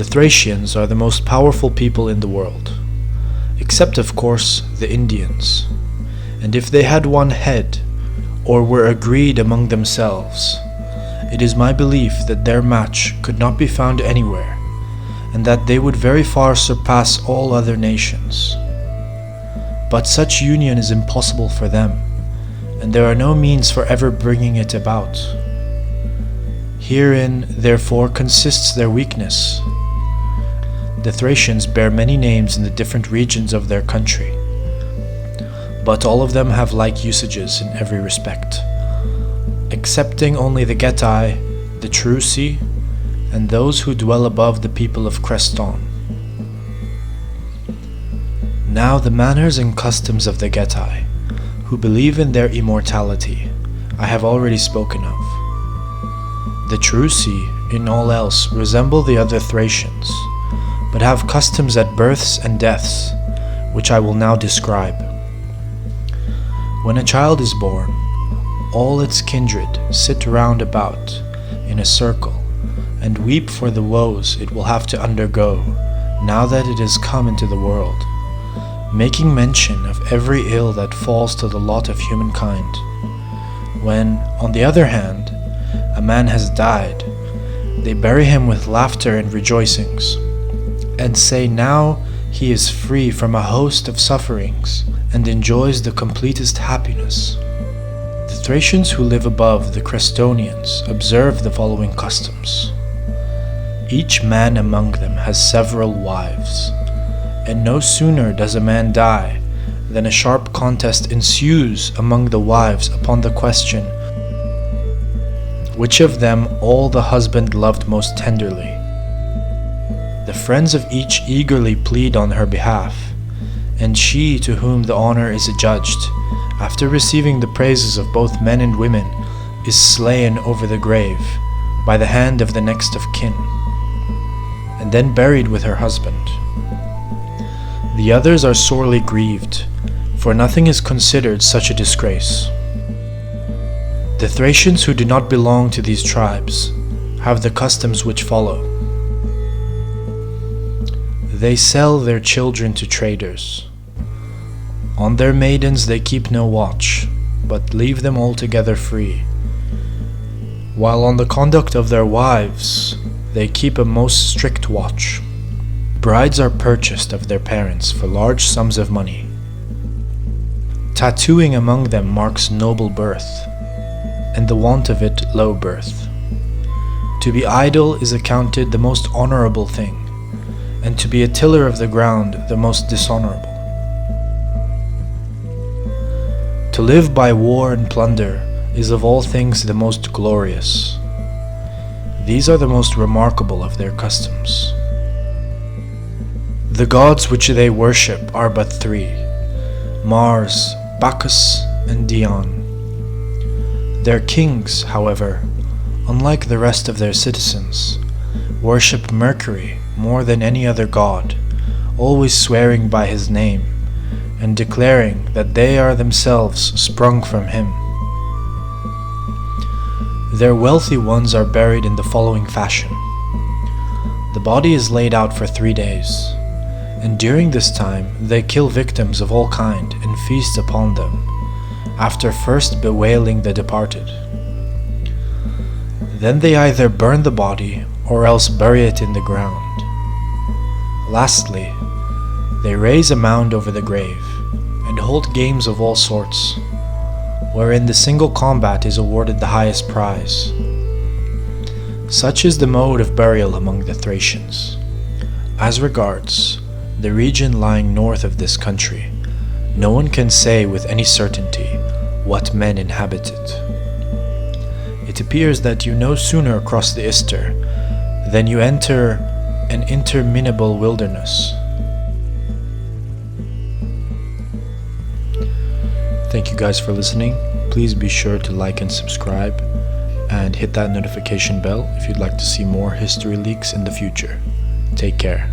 The Thracians are the most powerful people in the world, except of course the Indians, and if they had one head, or were agreed among themselves, it is my belief that their match could not be found anywhere, and that they would very far surpass all other nations. But such union is impossible for them, and there are no means for ever bringing it about. Herein, therefore, consists their weakness. The Thracians bear many names in the different regions of their country, but all of them have like usages in every respect, excepting only the Getae, the Thraci, and those who dwell above the people of Creston. Now the manners and customs of the Getae, who believe in their immortality, I have already spoken of. The Thraci, in all else, resemble the other Thracians, but have customs at births and deaths, which I will now describe. When a child is born, all its kindred sit round about in a circle and weep for the woes it will have to undergo now that it has come into the world, making mention of every ill that falls to the lot of humankind. When, on the other hand, a man has died, they bury him with laughter and rejoicings, and say now he is free from a host of sufferings and enjoys the completest happiness. The Thracians who live above the Crestonians observe the following customs. Each man among them has several wives, and no sooner does a man die than a sharp contest ensues among the wives upon the question, which of them all the husband loved most tenderly. The friends of each eagerly plead on her behalf, and she to whom the honor is adjudged, after receiving the praises of both men and women, is slain over the grave by the hand of the next of kin, and then buried with her husband. The others are sorely grieved, for nothing is considered such a disgrace. The Thracians who do not belong to these tribes have the customs which follow. They sell their children to traders. On their maidens they keep no watch, but leave them altogether free, while on the conduct of their wives they keep a most strict watch. Brides are purchased of their parents for large sums of money. Tattooing among them marks noble birth, and the want of it low birth. To be idle is accounted the most honorable thing, and to be a tiller of the ground the most dishonorable. To live by war and plunder is of all things the most glorious. These are the most remarkable of their customs. The gods which they worship are but three: Mars, Bacchus, and Dion. Their kings, however, unlike the rest of their citizens, worship Mercury more than any other god, always swearing by his name, and declaring that they are themselves sprung from him. Their wealthy ones are buried in the following fashion. The body is laid out for 3 days, and during this time they kill victims of all kind and feast upon them, after first bewailing the departed. Then they either burn the body or else bury it in the ground. Lastly, they raise a mound over the grave and hold games of all sorts, wherein the single combat is awarded the highest prize. Such is the mode of burial among the Thracians. As regards the region lying north of this country, no one can say with any certainty what men inhabit it. It appears that you no sooner cross the Ister than you enter an interminable wilderness. Thank you guys for listening. Please be sure to like and subscribe, and hit that notification bell if you'd like to see more history leaks in the future. Take care.